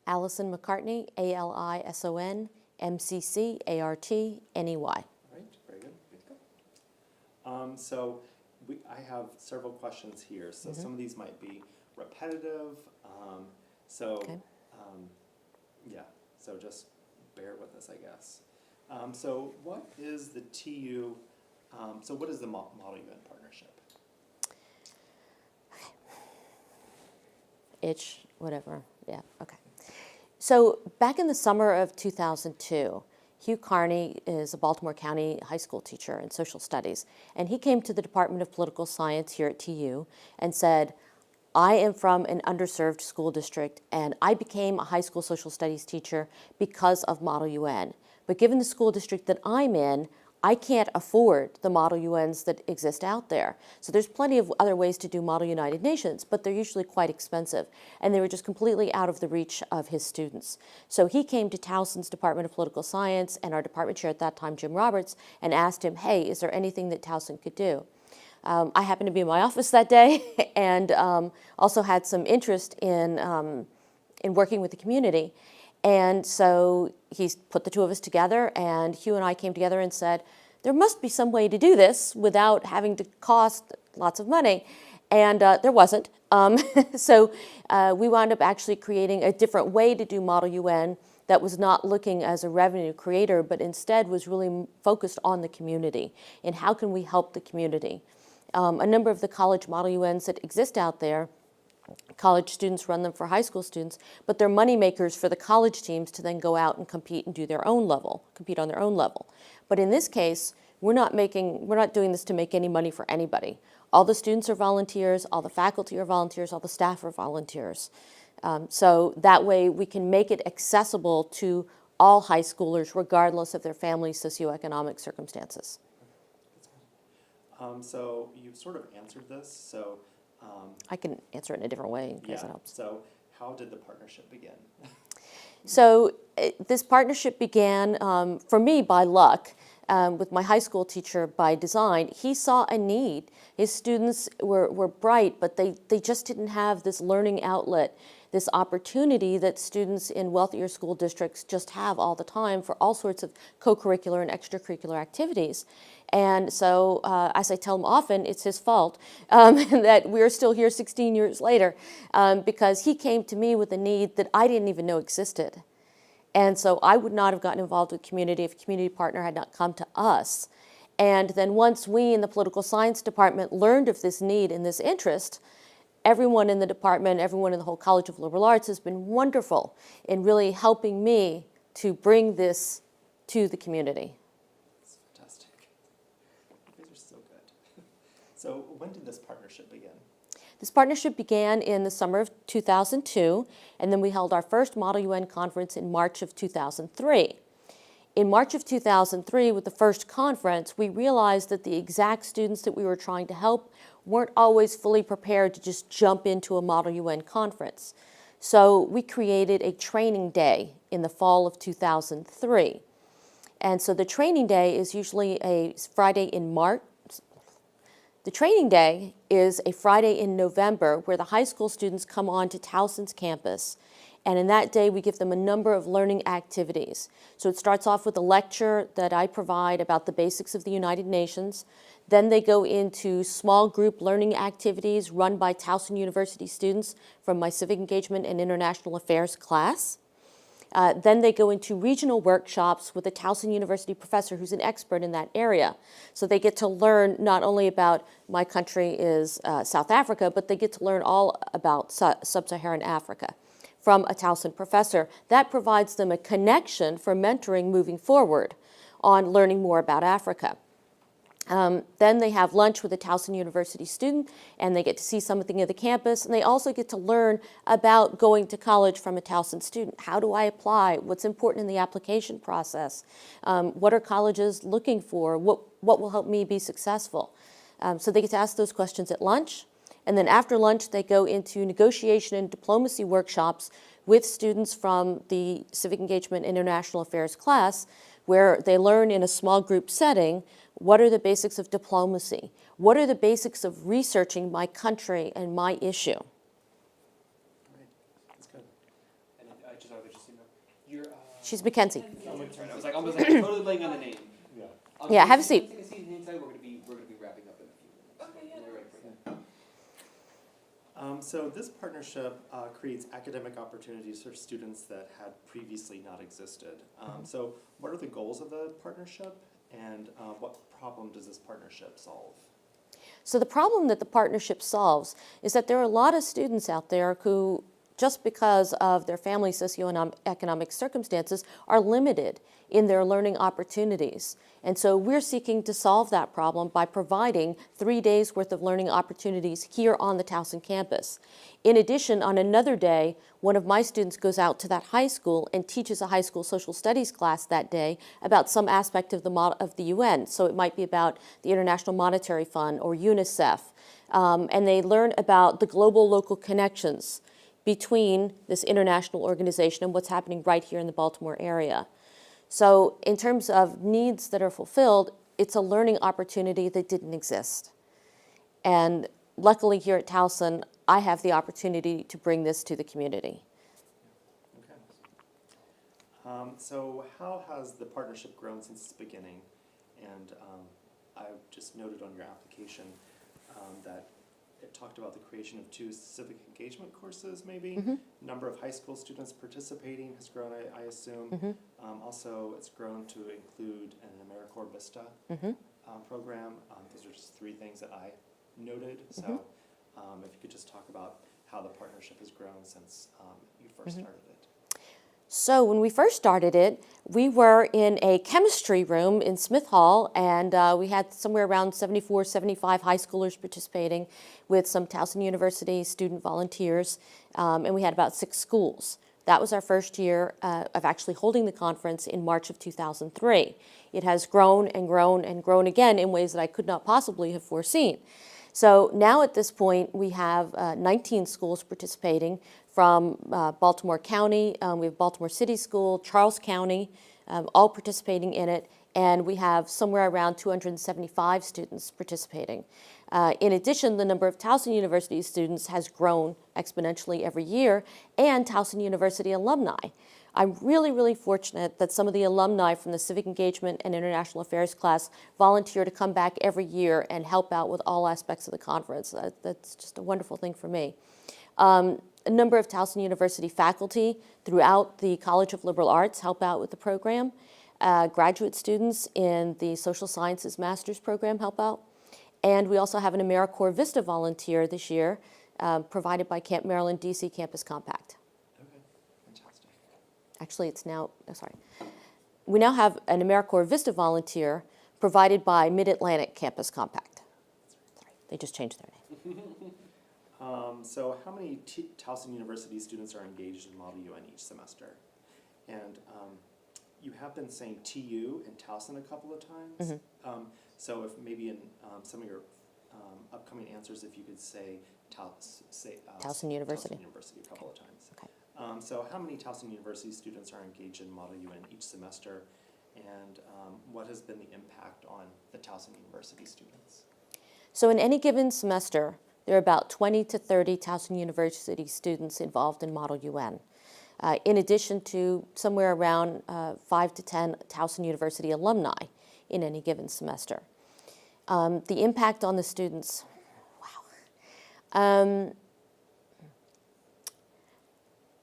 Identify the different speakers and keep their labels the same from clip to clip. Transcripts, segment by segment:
Speaker 1: AlisonMcCartney, AlisonMcCartney.
Speaker 2: All right, very good. Good to go. I have several questions here. So some of these might be repetitive.
Speaker 1: Okay.
Speaker 2: Yeah, so just bear with us, I guess. So what is the TU, so what is the ModelUN partnership?
Speaker 1: Whatever, yeah, okay. So back in the summer of 2002, Hugh Carney is a Baltimore County high school teacher in social studies, and he came to the Department of Political Science here at TU and said, I am from an underserved school district, and I became a high school social studies teacher because of ModelUN. But given the school district that I'm in, I can't afford the ModelUNs that exist out there. So there's plenty of other ways to do Model United Nations, but they're usually quite expensive. And they were just completely out of the reach of his students. So he came to Towson's Department of Political Science and our department chair at that time, Jim Roberts, and asked him, hey, is there anything that Towson could do? I happened to be in my office that day and also had some interest in working with the community. And so he put the two of us together, and Hugh and I came together and said, there must be some way to do this without having to cost lots of money. And there wasn't. So we wound up actually creating a different way to do ModelUN that was not looking as a revenue creator, but instead was really focused on the community and how can we help the community. A number of the college ModelUNs that exist out there, college students run them for high school students, but they're money makers for the college teams to then go out and compete and do their own level, compete on their own level. But in this case, we're not doing this to make any money for anybody. All the students are volunteers, all the faculty are volunteers, all the staff are volunteers. So that way we can make it accessible to all high schoolers regardless of their family's socioeconomic circumstances.
Speaker 2: So you've sort of answered this, so
Speaker 1: I can answer it in a different way in case it helps.
Speaker 2: So how did the partnership begin?
Speaker 1: So this partnership began, for me, by luck, with my high school teacher by design. He saw a need. His students were bright, but they just didn't have this learning outlet, this opportunity that students in wealthier school districts just have all the time for all sorts of co-curricular and extracurricular activities. And so, as I tell him often, it's his fault that we're still here 16 years later, because he came to me with a need that I didn't even know existed. And so I would not have gotten involved with community if a community partner had not come to us. And then once we in the political science department learned of this need and this interest, everyone in the department, everyone in the whole College of Liberal Arts has been wonderful in really helping me to bring this to the community.
Speaker 2: That's fantastic. You guys are so good. So when did this partnership begin?
Speaker 1: This partnership began in the summer of 2002, and then we held our first ModelUN conference in March of 2003. In March of 2003, with the first conference, we realized that the exact students that we were trying to help weren't always fully prepared to just jump into a ModelUN conference. So we created a training day in the fall of 2003. And so the training day is usually a Friday in March. The training day is a Friday in November where the high school students come on to Towson's campus. And in that day, we give them a number of learning activities. So it starts off with a lecture that I provide about the basics of the United Nations. Then they go into small group learning activities run by Towson University students from my Civic Engagement and International Affairs class. Then they go into regional workshops with a Towson University professor who's an expert in that area. So they get to learn not only about my country is South Africa, but they get to learn all about sub-Saharan Africa from a Towson professor. That provides them a connection for mentoring moving forward on learning more about Africa. Then they have lunch with a Towson University student, and they get to see something of the campus, and they also get to learn about going to college from a Towson student. How do I apply? What's important in the application process? What are colleges looking for? What will help me be successful? So they get to ask those questions at lunch, and then after lunch they go into negotiation and diplomacy workshops with students from the Civic Engagement and International Affairs class, where they learn in a small group setting what are the basics of diplomacy, what are the basics of researching my country and my issue.
Speaker 2: Right, that's good. And I
Speaker 3: just so you know. You're,
Speaker 1: She's Mackenzie.
Speaker 3: that's right. I was like almost like totally blanking on the name.
Speaker 2: Yeah.
Speaker 1: Yeah, have a seat.
Speaker 3: Take a seat and hang tight. We're gonna be wrapping up in a few minutes. Okay, yeah. We're ready for that.
Speaker 2: So this partnership creates academic opportunities for students that had previously not existed. So what are the goals of the partnership, and what problem does this partnership solve?
Speaker 1: So the problem that the partnership solves is that there are a lot of students out there who, just because of their family socioeconomic circumstances, are limited in their learning opportunities. And so we're seeking to solve that problem by providing 3 days worth of learning opportunities here on the Towson campus. In addition, on another day, one of my students goes out to that high school and teaches a high school social studies class that day about some aspect of the UN. So it might be about the International Monetary Fund or UNICEF. And they learn about the global local connections between this international organization and what's happening right here in the Baltimore area. So in terms of needs that are fulfilled, it's a learning opportunity that didn't exist. And luckily here at Towson, I have the opportunity to bring this to the community.
Speaker 2: Okay. So how has the partnership grown since its beginning? And I just noted on your application that it talked about the creation of 2 civic engagement courses, maybe. Number of high school students participating has grown, I assume. Also, it's grown to include an AmeriCorps Vista program. Those are just 3 things that I noted. So if you could just talk about how the partnership has grown since you first started it.
Speaker 1: So when we first started it, we were in a chemistry room in Smith Hall, and we had somewhere around 74, 75 high schoolers participating with some Towson University student volunteers, and we had about 6 schools. That was our first year of actually holding the conference in March of 2003. It has grown and grown and grown again in ways that I could not possibly have foreseen. So now at this point, we have 19 schools participating from Baltimore County. We have Baltimore City School, Charles County, all participating in it. And we have somewhere around 275 students participating. In addition, the number of Towson University students has grown exponentially every year, and Towson University alumni. I'm really, really fortunate that some of the alumni from the Civic Engagement and International Affairs class volunteer to come back every year and help out with all aspects of the conference. That's just a wonderful thing for me. A number of Towson University faculty throughout the College of Liberal Arts help out with the program. Graduate students in the Social Sciences Master's program help out. And we also have an AmeriCorps Vista volunteer this year, provided by Camp Maryland DC Campus Compact.
Speaker 2: Okay, fantastic.
Speaker 1: Actually, it's now, we now have an AmeriCorps Vista volunteer provided by Mid-Atlantic Campus Compact. Sorry, they just changed their name.
Speaker 2: So how many Towson University students are engaged in ModelUN each semester? And you have been saying TU and Towson a couple of times. So if maybe in some of your upcoming answers, if you could say
Speaker 1: Towson University.
Speaker 2: Towson University a couple of times.
Speaker 1: Okay.
Speaker 2: So how many Towson University students are engaged in ModelUN each semester, and what has been the impact on the Towson University students?
Speaker 1: So in any given semester, there are about 20 to 30 Towson University students involved in ModelUN. In addition to somewhere around 5 to 10 Towson University alumni in any given semester. The impact on the students, wow.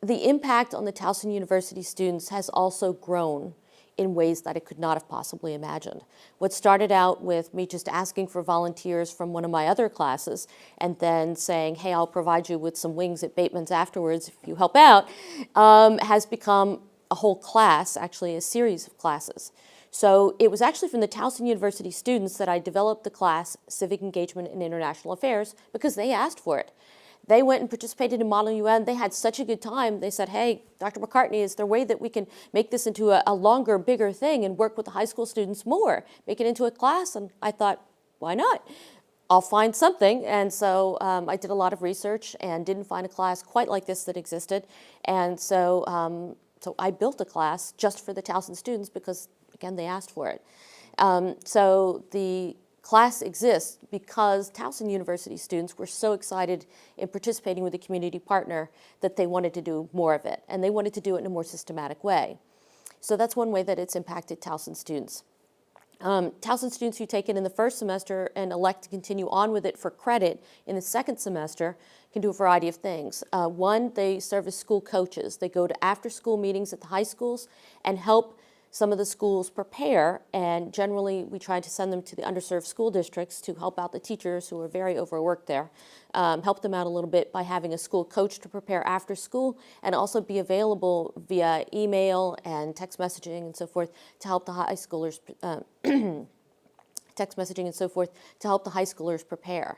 Speaker 1: The impact on the Towson University students has also grown in ways that I could not have possibly imagined. What started out with me just asking for volunteers from one of my other classes and then saying, hey, I'll provide you with some wings at Bateman's afterwards if you help out, has become a whole class, actually a series of classes. So it was actually from the Towson University students that I developed the class Civic Engagement and International Affairs because they asked for it. They went and participated in ModelUN. They had such a good time. They said, hey, Dr. McCartney, is there a way that we can make this into a longer, bigger thing and work with the high school students more, make it into a class? And I thought, why not? I'll find something. And so I did a lot of research and didn't find a class quite like this that existed. And so, so I built a class just for the Towson students because, again, they asked for it. So the class exists because Towson University students were so excited in participating with a community partner that they wanted to do more of it, and they wanted to do it in a more systematic way. So that's one way that it's impacted Towson students. Towson students who take it in the first semester and elect to continue on with it for credit in the second semester can do a variety of things. One, they serve as school coaches. They go to after-school meetings at the high schools and help some of the schools prepare, and generally we try to send them to the underserved school districts to help out the teachers who are very overworked there, help them out a little bit by having a school coach to prepare after school, and also be available via email and text messaging and so forth to help the high schoolers, text messaging and so forth to help the high schoolers prepare.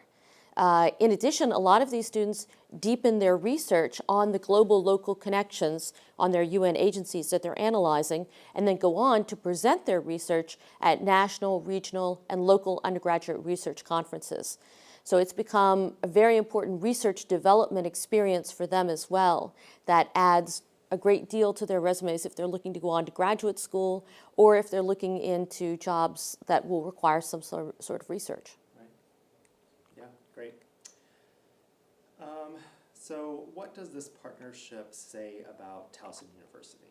Speaker 1: In addition, a lot of these students deepen their research on the global local connections on their UN agencies that they're analyzing, and then go on to present their research at national, regional, and local undergraduate research conferences. So it's become a very important research development experience for them as well that adds a great deal to their resumes if they're looking to go on to graduate school or if they're looking into jobs that will require some sort of research.
Speaker 2: Yeah, great. So what does this partnership say about Towson University?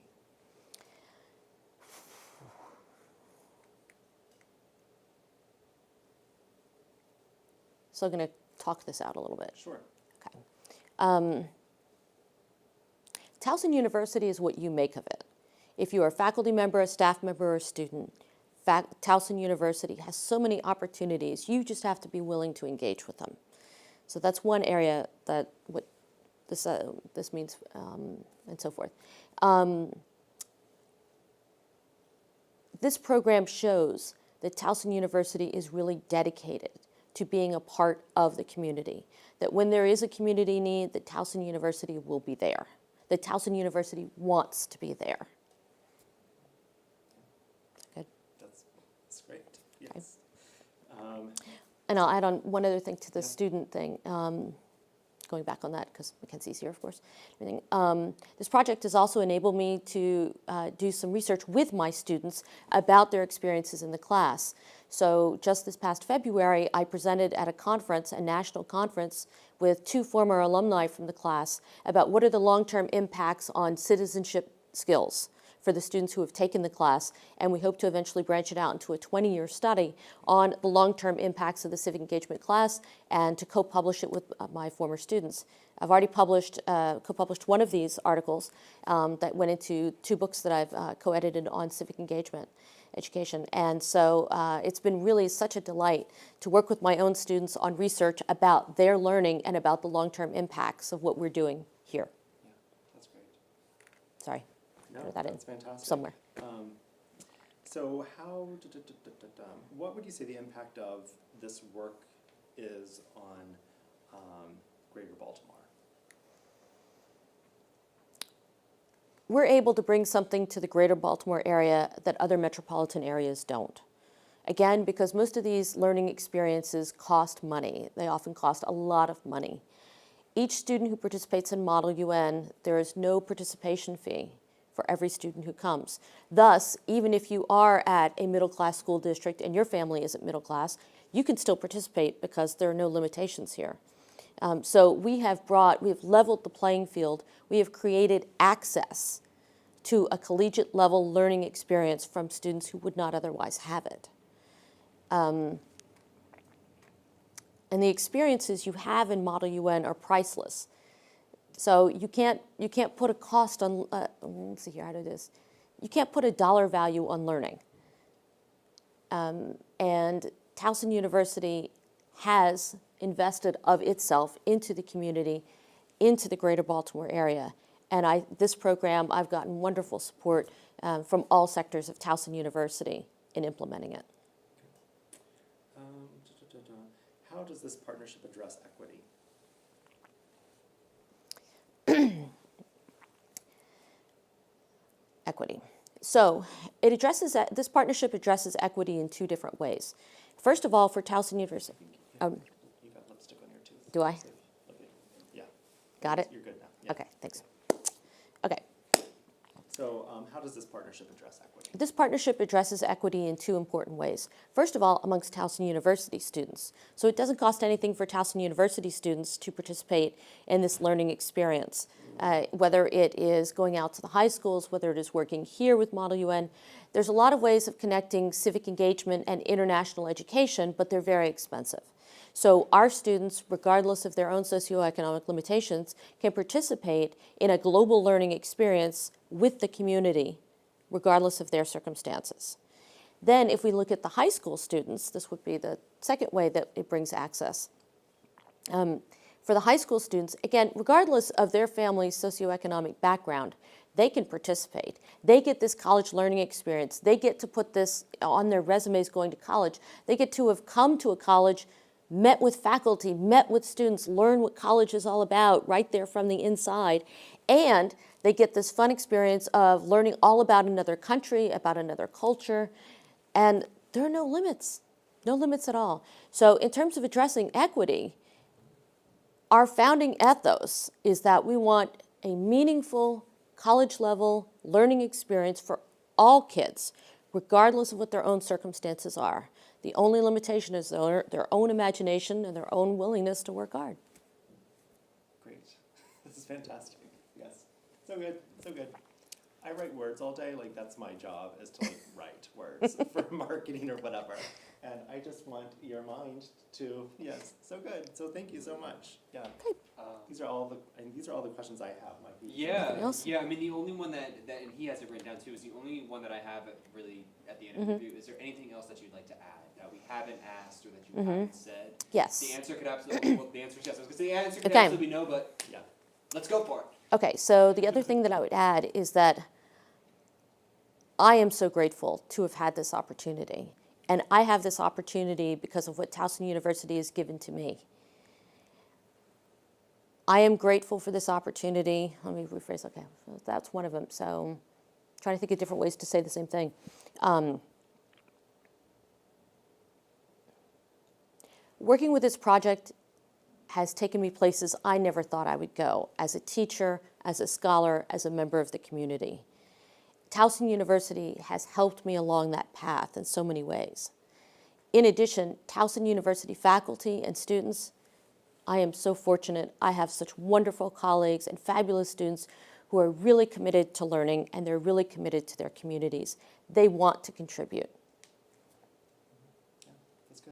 Speaker 1: So I'm going to talk this out a little bit.
Speaker 2: Sure.
Speaker 1: Okay. Towson University is what you make of it. If you are a faculty member, a staff member, or a student, Towson University has so many opportunities. You just have to be willing to engage with them. So that's one area that what this means, and so forth. This program shows that Towson University is really dedicated to being a part of the community, that when there is a community need, that Towson University will be there, that Towson University wants to be there. Good?
Speaker 2: That's great, yes.
Speaker 1: And I'll add on one other thing to the student thing, going back on that because Mackenzie's here, of course. This project has also enabled me to do some research with my students about their experiences in the class. So just this past February, I presented at a conference, a national conference, with 2 former alumni from the class about what are the long-term impacts on citizenship skills for the students who have taken the class, and we hope to eventually branch it out into a 20-year study on the long-term impacts of the civic engagement class and to co-publish it with my former students. I've already co-published one of these articles that went into 2 books that I've co-edited on civic engagement education. And so it's been really such a delight to work with my own students on research about their learning and about the long-term impacts of what we're doing here.
Speaker 2: Yeah, that's great.
Speaker 1: Sorry.
Speaker 2: No,
Speaker 1: Throw that in
Speaker 2: that's fantastic.
Speaker 1: somewhere.
Speaker 2: So how, what would you say the impact of this work is on Greater Baltimore?
Speaker 1: We're able to bring something to the Greater Baltimore area that other metropolitan areas don't. Again, because most of these learning experiences cost money. They often cost a lot of money. Each student who participates in ModelUN, there is no participation fee for every student who comes. Thus, even if you are at a middle-class school district and your family isn't middle class, you can still participate because there are no limitations here. So we have leveled the playing field. We have created access to a collegiate level learning experience from students who would not otherwise have it. And the experiences you have in ModelUN are priceless. So you can't put a cost on, let's see here, how to do this. You can't put a dollar value on learning. And Towson University has invested of itself into the community, into the Greater Baltimore area. And this program, I've gotten wonderful support from all sectors of Towson University in implementing it.
Speaker 2: How does this partnership address equity?
Speaker 1: Equity. So this partnership addresses equity in 2 different ways. First of all, for Towson University.
Speaker 2: You got lipstick on your tooth.
Speaker 1: Do I?
Speaker 2: Okay. Yeah.
Speaker 1: Got it?
Speaker 2: You're good now. Yeah.
Speaker 1: Okay, thanks. Okay.
Speaker 2: So how does this partnership address equity?
Speaker 1: This partnership addresses equity in two important ways. First of all, amongst Towson University students. So it doesn't cost anything for Towson University students to participate in this learning experience. Whether it is going out to the high schools, whether it is working here with ModelUN, there's a lot of ways of connecting civic engagement and international education, but they're very expensive. So our students, regardless of their own socioeconomic limitations, can participate in a global learning experience with the community, regardless of their circumstances. Then if we look at the high school students, this would be the second way that it brings access. For the high school students, again, regardless of their family's socioeconomic background, they can participate. They get this college learning experience. They get to put this on their resumes going to college. They get to have come to a college, met with faculty, met with students, learn what college is all about right there from the inside. And they get this fun experience of learning all about another country, about another culture. And there are no limits at all. So in terms of addressing equity, our founding ethos is that we want a meaningful college-level learning experience for all kids, regardless of what their own circumstances are. The only limitation is their own imagination and their own willingness to work hard.
Speaker 2: Great. This is fantastic. Yes. So good. So good. I write words all day. Like, that's my job, is to write words for marketing or whatever. And I just want your mind to, yes, so good. So thank you so much. Yeah. These are all the questions I have, Mike.
Speaker 3: Yeah. I mean, the only one that and he has it written down too, is the only one that I have really at the end of the review. Is there anything else that you'd like to add that we haven't asked or that you haven't said?
Speaker 1: Yes.
Speaker 3: The answer could absolutely. Well, the answer is yes. I was gonna say the answer could
Speaker 1: Okay.
Speaker 3: absolutely be no, but yeah, let's go for it.
Speaker 1: Okay, so the other thing that I would add is that I am so grateful to have had this opportunity. And I have this opportunity because of what Towson University has given to me. I am grateful for this opportunity. Let me rephrase, okay, so that's one of them. So I'm trying to think of different ways to say the same thing. Working with this project has taken me places I never thought I would go, as a teacher, as a scholar, as a member of the community. Towson University has helped me along that path in so many ways. In addition, Towson University faculty and students, I am so fortunate. I have such wonderful colleagues and fabulous students who are really committed to learning, and they're really committed to their communities. They want to contribute.